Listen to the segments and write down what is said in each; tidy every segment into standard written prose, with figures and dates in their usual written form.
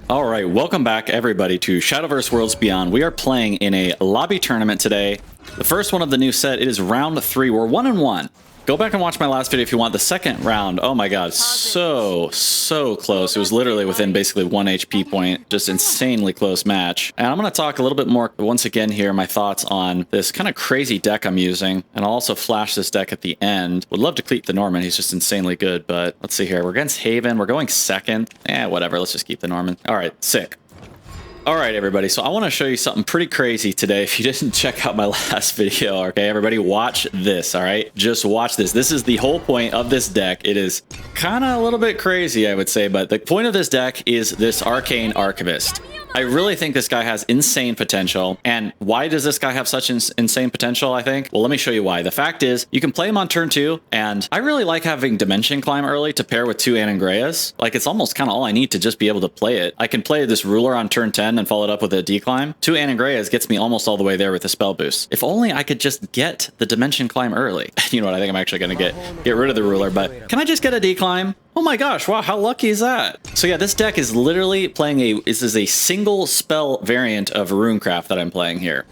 All right, welcome back everybody to Shadowverse Worlds Beyond. We are playing in a lobby tournament today. The first one of the new set. It is round 3. We're 1-1. Go back and watch my last video if you want. The second round, oh my god, so close. It was literally within basically 1 HP point. Just insanely close match. And I'm going to talk a little bit more once again here, my thoughts on this kind of crazy deck I'm using. And I'll also flash this deck at the end. Would love to keep the Norman. He's just insanely good. But let's see here. We're against Haven. We're going second. Whatever. Let's just keep the Norman. All right, sick. All right, everybody, so I want to show you something pretty crazy today. If you didn't check out my last video, okay, everybody, watch this, all right? Just watch this. This is the whole point of this deck. It is kind of a little bit crazy, I would say, but the point of this deck is this Arcane Archivist. I really think this guy has insane potential. And why does this guy have such insane potential, I think? Well, let me show you why. The fact is, you can play him on turn 2, and I really like having Dimension Climb early to pair with 2 Anangreas. Like, it's almost kind of all I need to just be able to play it. I can play this Ruler on turn 10 and follow it up with a Declimb. 2 Anangreas gets me almost all the way there with the spell boost. If only I could just get the Dimension Climb early. You know what? I think I'm actually going to get rid of the Ruler, but can I just get a Declimb? Oh my gosh, wow, how lucky is that? So yeah, this deck is literally playing this is a single spell variant of Runecraft that I'm playing here.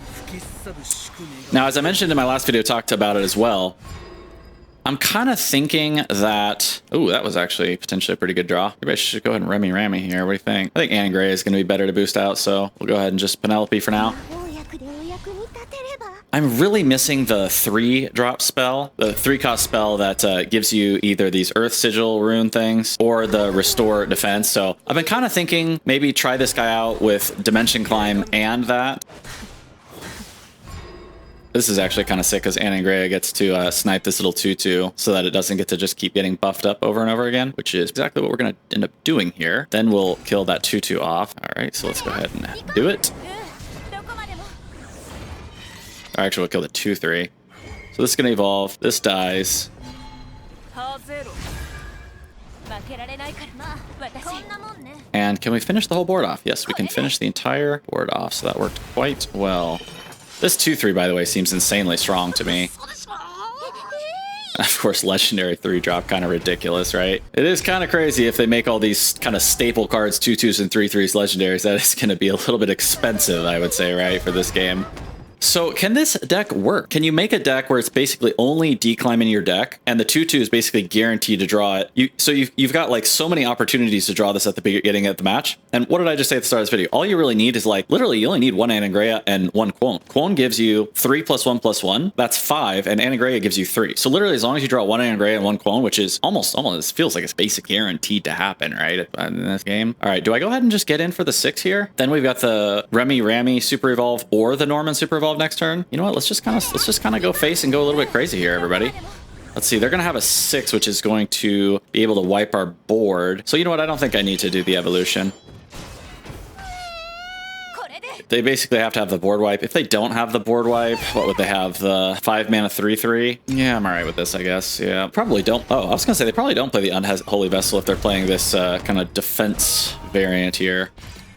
Now, as I mentioned in my last video, talked about it as well. I'm kind of thinking that... Ooh, that was actually potentially a pretty good draw. Maybe I should go ahead and Remy here. What do you think? I think Anangrea is going to be better to boost out, so we'll go ahead and just Penelope for now. I'm really missing the 3-drop spell, the 3-cost spell that gives you either these Earth Sigil rune things or the Restore Defense. So I've been kind of thinking maybe try this guy out with Dimension Climb and that. This is actually kind of sick because Anangrea gets to snipe this little 2-2 so that it doesn't get to just keep getting buffed up over and over again, which is exactly what we're going to end up doing here. Then we'll kill that 2-2 off. All right, so let's go ahead and do it. Or actually, we'll kill the 2-3. So this is going to evolve. This dies. And can we finish the whole board off? Yes, we can finish the entire board off. So that worked quite well. This 2-3, by the way, seems insanely strong to me. Of course, legendary 3-drop, kind of ridiculous, right? It is kind of crazy if they make all these kind of staple cards, 2-2s and 3-3s legendaries. That is going to be a little bit expensive, I would say, right, for this game. So can this deck work? Can you make a deck where it's basically only Declimb in your deck and the 2-2 is basically guaranteed to draw it? So you've got like so many opportunities to draw this at the beginning of the match. And what did I just say at the start of this video? All you really need is like, literally you only need 1 Anangrea and 1 Quone. Quone gives you 3 + 1 + 1. That's 5, and Anangrea gives you 3. So literally as long as you draw 1 Anangrea and 1 Quone, which is almost feels like it's basic guaranteed to happen, right, in this game. All right, do I go ahead and just get in for the 6 here? Then we've got the Remy Super Evolve or the Norman Super Evolve next turn. You know what? Let's just kind of go face and go a little bit crazy here, everybody. Let's see. They're going to have a 6, which is going to be able to wipe our board. So you know what? I don't think I need to do the evolution. They basically have to have the board wipe. If they don't have the board wipe, what would they have? The 5-mana 3-3? Yeah, I'm all right with this, I guess. Yeah, probably don't. Oh, I was going to say they probably don't play the Unholy Vessel if they're playing this kind of defense variant here.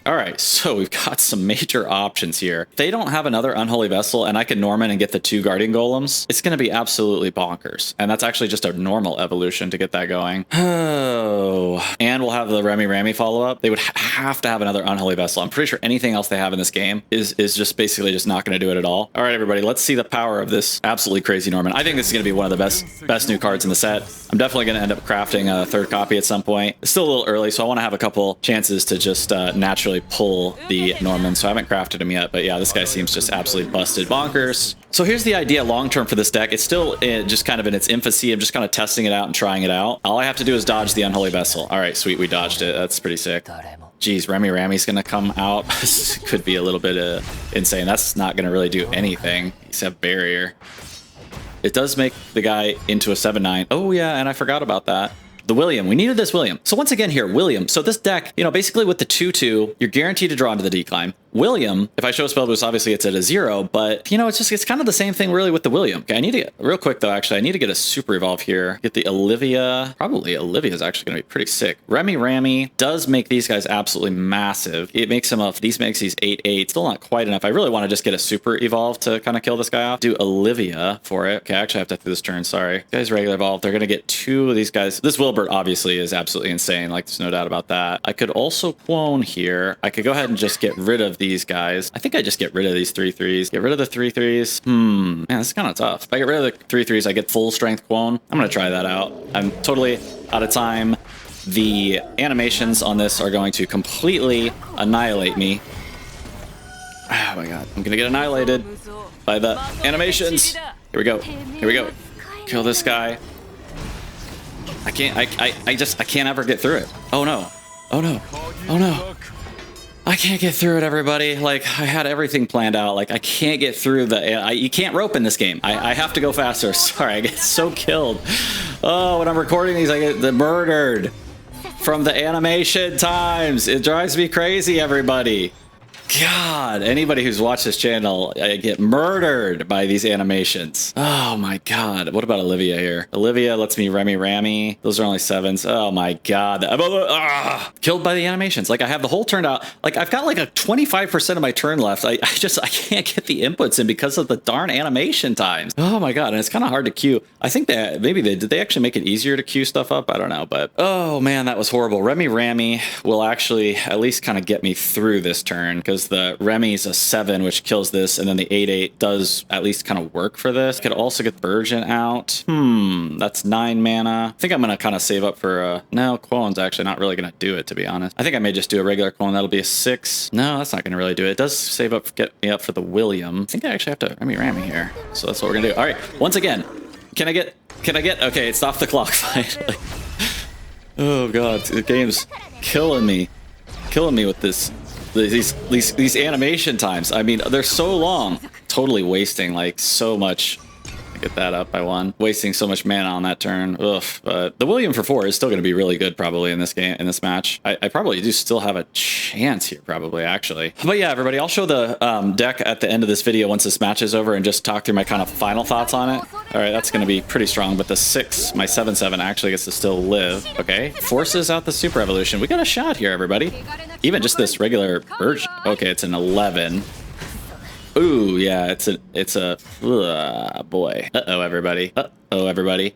All right, so we've got some major options here. If they don't have another Unholy Vessel and I can Norman and get the 2 Guardian Golems, it's going to be absolutely bonkers. And that's actually just a normal evolution to get that going. Oh, and we'll have the Remy follow-up. They would have to have another Unholy Vessel. I'm pretty sure anything else they have in this game is just basically just not going to do it at all. All right, everybody, let's see the power of this absolutely crazy Norman. I think this is going to be one of the best new cards in the set. I'm definitely going to end up crafting a 3rd copy at some point. It's still a little early, so I want to have a couple chances to just naturally pull the Norman, so I haven't crafted him yet, but yeah, this guy seems just absolutely busted bonkers. So here's the idea long term for this deck. It's still just kind of in its infancy. I'm just kind of testing it out and trying it out. All I have to do is dodge the Unholy Vessel. All right, sweet, we dodged it. That's pretty sick. Geez, Remy's gonna come out. This could be a little bit insane. That's not gonna really do anything except barrier. It does make the guy into a 7-9. Oh yeah, and I forgot about that. The William. We needed this William. So once again here, William. So this deck, you know, basically with the 2-2, you're guaranteed to draw into the Declimb. William, if I show spell boost, obviously it's at a 0, but you know, it's kind of the same thing really with the William. Okay, I need to get, real quick though, actually, I need to get a super evolve here. Get the Olivia. Probably Olivia is actually going to be pretty sick. Remy does make these guys absolutely massive. It makes them up. These makes these 8/8. Still not quite enough. I really want to just get a super evolve to kind of kill this guy off. Do Olivia for it. Okay, I actually have to do this turn. Sorry. Guys, regular evolve. They're going to get 2 of these guys. This Wilbert obviously is absolutely insane. Like, there's no doubt about that. I could also clone here. I could go ahead and just get rid of these guys. I think I just get rid of these 3/3s. Get rid of the 3/3s. Man, this is kind of tough. If I get rid of the 3/3s, I get full strength clone. I'm going to try that out. I'm totally out of time. The animations on this are going to completely annihilate me. Oh my god. I'm going to get annihilated by the animations. Here we go. Here we go. Kill this guy. I can't ever get through it. Oh no. Oh no. Oh no. I can't get through it, everybody. Like, I had everything planned out. Like, I can't get through the... you can't rope in this game. I have to go faster. Sorry, I get so killed. Oh, when I'm recording these, I get murdered from the animation times. It drives me crazy, everybody. God, anybody who's watched this channel, I get murdered by these animations. Oh my god. What about Olivia here? Olivia lets me Remy. Those are only 7s. Oh my god. Killed by the animations. Like, I have the whole turned out. Like, I've got like a 25% of my turn left. I can't get the inputs in because of the darn animation times. Oh my god. And it's kind of hard to queue. I think that maybe did they actually make it easier to queue stuff up? I don't know, but oh man, that was horrible. Remy will actually at least kind of get me through this turn, because the Remy's a 7, which kills this, and then the 8/8 does at least kind of work for this. Could also get Virgin out. That's 9 mana. I think I'm gonna kind of save up for no, Quone's actually not really gonna do it, to be honest. I think I may just do a regular Quone. That'll be a 6. No, that's not gonna really do it. It does save up, get me up for the William. I think I actually have to Remy here. So that's what we're gonna do. All right, once again, can I get, okay, it stopped the clock finally. Oh god, the game's killing me with this. These animation times. I mean, they're so long. Totally wasting like so much. Get that up by 1. Wasting so much mana on that turn. Ugh. But the William for 4 is still going to be really good probably in this game, in this match. I probably do still have a chance here probably, actually. But yeah, everybody, I'll show the deck at the end of this video once this match is over and just talk through my kind of final thoughts on it. All right, that's going to be pretty strong. But the 6, my 7/7 actually gets to still live. Okay, forces out the super evolution. We got a shot here, everybody. Even just this regular version. Okay, it's an 11. Ooh, yeah, it's a boy. Uh-oh, everybody. Uh-oh, everybody.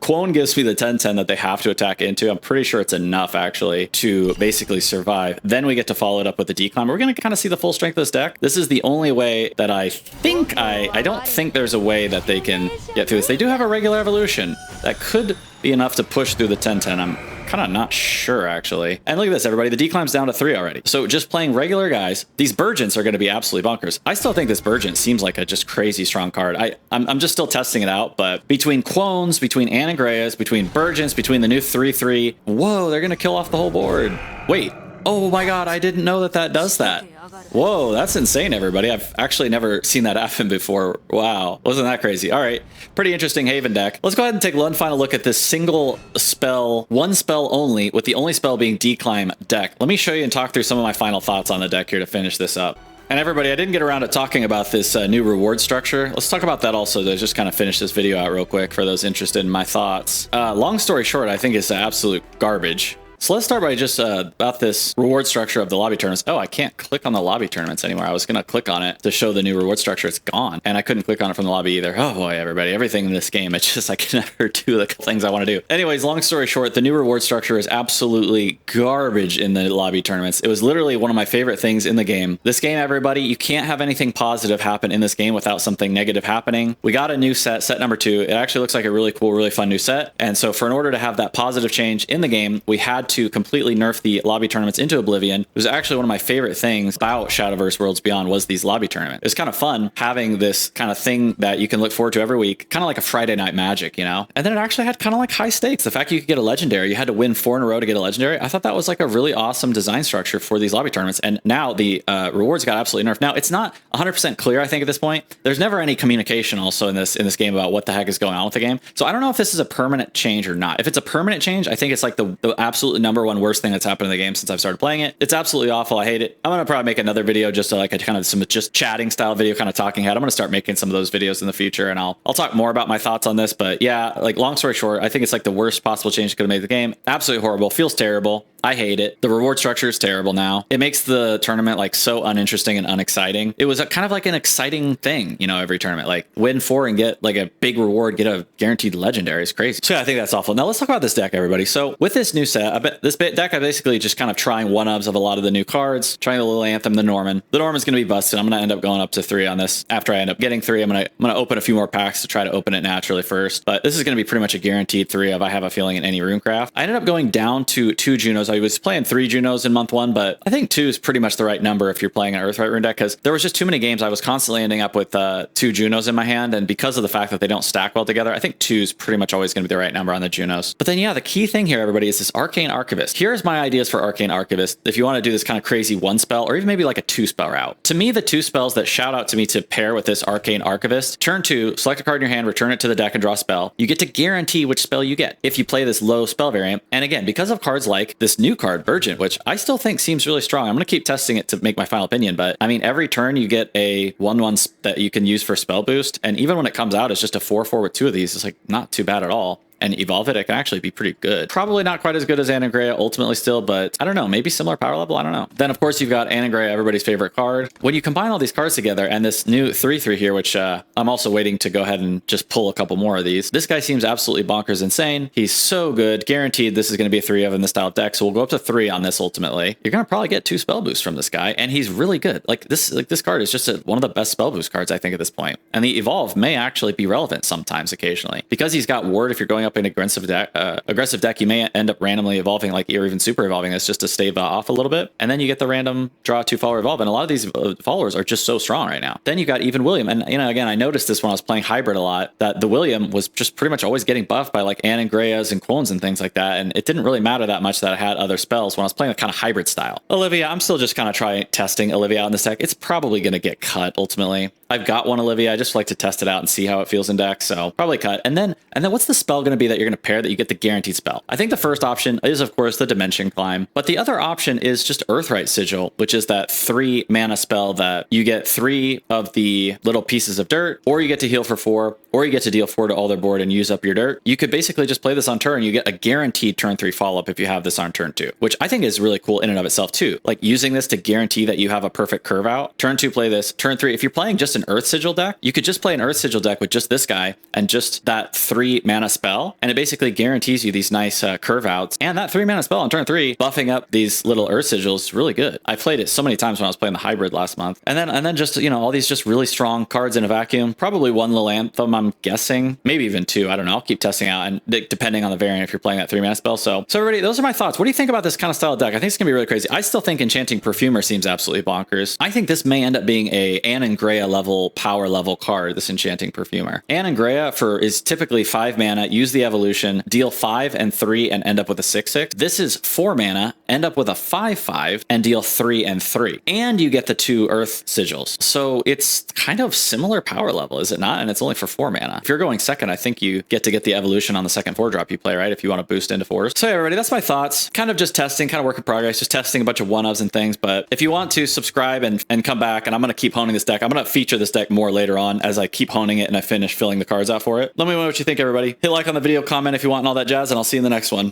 Quone gives me the 10/10 that they have to attack into. I'm pretty sure it's enough, actually, to basically survive. Then we get to follow it up with the decline. We're going to kind of see the full strength of this deck. This is the only way that I think I don't think there's a way that they can get through this. They do have a regular evolution. That could be enough to push through the 10/10. I'm kind of not sure, actually. And look at this, everybody. The decline's down to 3 already. So just playing regular guys, these Burgeons are going to be absolutely bonkers. I still think this Burgeon seems like a just crazy strong card. I'm just still testing it out, but between Quones, between Anagreas, between Burgeons, between the new 3/3, whoa, they're going to kill off the whole board. Wait. Oh my god, I didn't know that does that. Whoa, that's insane, everybody. I've actually never seen that happen before. Wow, wasn't that crazy? All right, pretty interesting Haven deck. Let's go ahead and take one final look at this single spell, 1 spell only, with the only spell being Decline deck. Let me show you and talk through some of my final thoughts on the deck here to finish this up. And everybody, I didn't get around to talking about this new reward structure. Let's talk about that also to just kind of finish this video out real quick for those interested in my thoughts. Long story short, I think it's absolute garbage. So let's start by just about this reward structure of the lobby tournaments. Oh, I can't click on the lobby tournaments anymore. I was going to click on it to show the new reward structure. It's gone. And I couldn't click on it from the lobby either. Oh boy, everybody. Everything in this game, it's just I can never do the things I want to do. Anyways, long story short, the new reward structure is absolutely garbage in the lobby tournaments. It was literally one of my favorite things in the game. This game, everybody, you can't have anything positive happen in this game without something negative happening. We got a new set number 2. It actually looks like a really cool, really fun new set. And so in order to have that positive change in the game, we had to completely nerf the lobby tournaments into oblivion. It was actually one of my favorite things about Shadowverse Worlds Beyond was these lobby tournaments. It's kind of fun having this kind of thing that you can look forward to every week, kind of like a Friday Night Magic, you know? And then it actually had kind of like high stakes. The fact you could get a legendary, you had to win 4 in a row to get a legendary. I thought that was like a really awesome design structure for these lobby tournaments. And now the rewards got absolutely nerfed. Now it's not 100% clear, I think, at this point. There's never any communication also in this game about what the heck is going on with the game. So I don't know if this is a permanent change or not. If it's a permanent change, I think it's like the absolute absolute #1 worst thing that's happened in the game since I've started playing it. It's absolutely awful. I hate it. I'm gonna probably make another video just like a kind of some just chatting style video, kind of talking head. I'm gonna start making some of those videos in the future, and I'll talk more about my thoughts on this. But yeah, like long story short, I think it's like the worst possible change that could have made the game. Absolutely horrible. Feels terrible. I hate it. The reward structure is terrible now. It makes the tournament like so uninteresting and unexciting. It was a kind of like an exciting thing, you know, every tournament, like win 4 and get like a big reward, get a guaranteed legendary. It's crazy. So yeah, I think that's awful. Now let's talk about this deck, everybody. So with this new set, this deck, I basically just kind of trying one-ups of a lot of the new cards, trying the little Anthem, the Norman. The Norman's going to be busted. I'm going to end up going up to 3 on this. After I end up getting 3, I'm going to open a few more packs to try to open it naturally first. But this is going to be pretty much a guaranteed 3 of, I have a feeling, in any Runecraft. I ended up going down to 2 Junos. I was playing 3 Junos in month 1, but I think 2 is pretty much the right number if you're playing an Earthrite Rune deck, because there was just too many games I was constantly ending up with 2 Junos in my hand, and because of the fact that they don't stack well together, I think 2 is pretty much always going to be the right number on the Junos. But then yeah, the key thing here, everybody, is this Arcane Archivist. Here's my ideas for Arcane Archivist if you want to do this kind of crazy 1 spell, or even maybe like a 2 spell route. To me, the 2 spells that shout out to me to pair with this Arcane Archivist: turn 2, select a card in your hand, return it to the deck, and draw a spell. You get to guarantee which spell you get if you play this low spell variant. And again, because of cards like this new card, Virgin, which I still think seems really strong. I'm going to keep testing it to make my final opinion, but I mean, every turn you get a 1/1 that you can use for spell boost, and even when it comes out, it's just a 4/4 with 2 of these. It's like not too bad at all. And evolve it, it can actually be pretty good. Probably not quite as good as Anangrea ultimately still, but I don't know, maybe similar power level, I don't know. Then of course you've got Anangrea, everybody's favorite card. When you combine all these cards together and this new 3/3 here, which I'm also waiting to go ahead and just pull a couple more of these. This guy seems absolutely bonkers insane. He's so good, guaranteed this is gonna be a 3 of in this style of deck, so we'll go up to 3 on this ultimately. You're gonna probably get 2 spell boosts from this guy, and he's really good. Like this card is just one of the best spell boost cards I think at this point. And the evolve may actually be relevant sometimes occasionally. Because he's got ward if you're going up in aggressive deck, you may end up randomly evolving, like, or even super evolving this just to stave off a little bit, and then you get the random draw 2 follower evolve, and a lot of these followers are just so strong right now. Then you got even William, and you know, again, I noticed this when I was playing hybrid a lot, that the William was just pretty much always getting buffed by like Anangreas and Quones and things like that, and it didn't really matter that much that I had other spells when I was playing a kind of hybrid style. Olivia, I'm still just kind of testing Olivia out in this deck. It's probably going to get cut ultimately. I've got one Olivia. I just like to test it out and see how it feels in deck, so probably cut. And then what's the spell going to be that you're going to pair that you get the guaranteed spell? I think the first option is, of course, the Dimension Climb, but the other option is just Earthrite Sigil, which is that 3 mana spell that you get 3 of the little pieces of dirt, or you get to heal for 4, or you get to deal 4 to all their board and use up your dirt. You could basically just play this on turn. You get a guaranteed turn 3 follow-up if you have this on turn 2, which I think is really cool in and of itself too. Like using this to guarantee that you have a perfect curve out. Turn 2, play this. Turn 3, if you're playing just an Earth Sigil deck, you could just play an Earth Sigil deck with just this guy and just that 3 mana spell, and it basically guarantees you these nice curve outs. And that 3 mana spell on turn 3, buffing up these little Earth Sigils, really good. I played it so many times when I was playing the hybrid last month. And then just, you know, all these just really strong cards in a vacuum. Probably 1 little Anthem, I'm guessing. Maybe even 2, I don't know. I'll keep testing out, and depending on the variant if you're playing that 3 mana spell. So everybody, those are my thoughts. What do you think about this kind of style of deck? I think it's gonna be really crazy. I still think Enchanting Perfumer seems absolutely bonkers. I think this may end up being a Anangrea level, power level card, this Enchanting Perfumer. Anangrea is typically 5 mana, use the evolution, deal 5 and 3 and end up with a 6/6. This is 4 mana, end up with a 5/5 and deal 3 and 3. And you get the 2 Earth Sigils. So it's kind of similar power level, is it not? And it's only for 4 mana. If you're going second, I think you get the evolution on the second 4-drop you play, right? If you want to boost into 4s. So yeah, everybody, that's my thoughts. Kind of just testing, kind of work in progress, just testing a bunch of 1-ofs and things. But if you want to subscribe and come back, and I'm going to keep honing this deck. I'm going to feature this deck more later on as I keep honing it and I finish filling the cards out for it. Let me know what you think, everybody. Hit like on the video, comment if you want, and all that jazz, and I'll see you in the next one.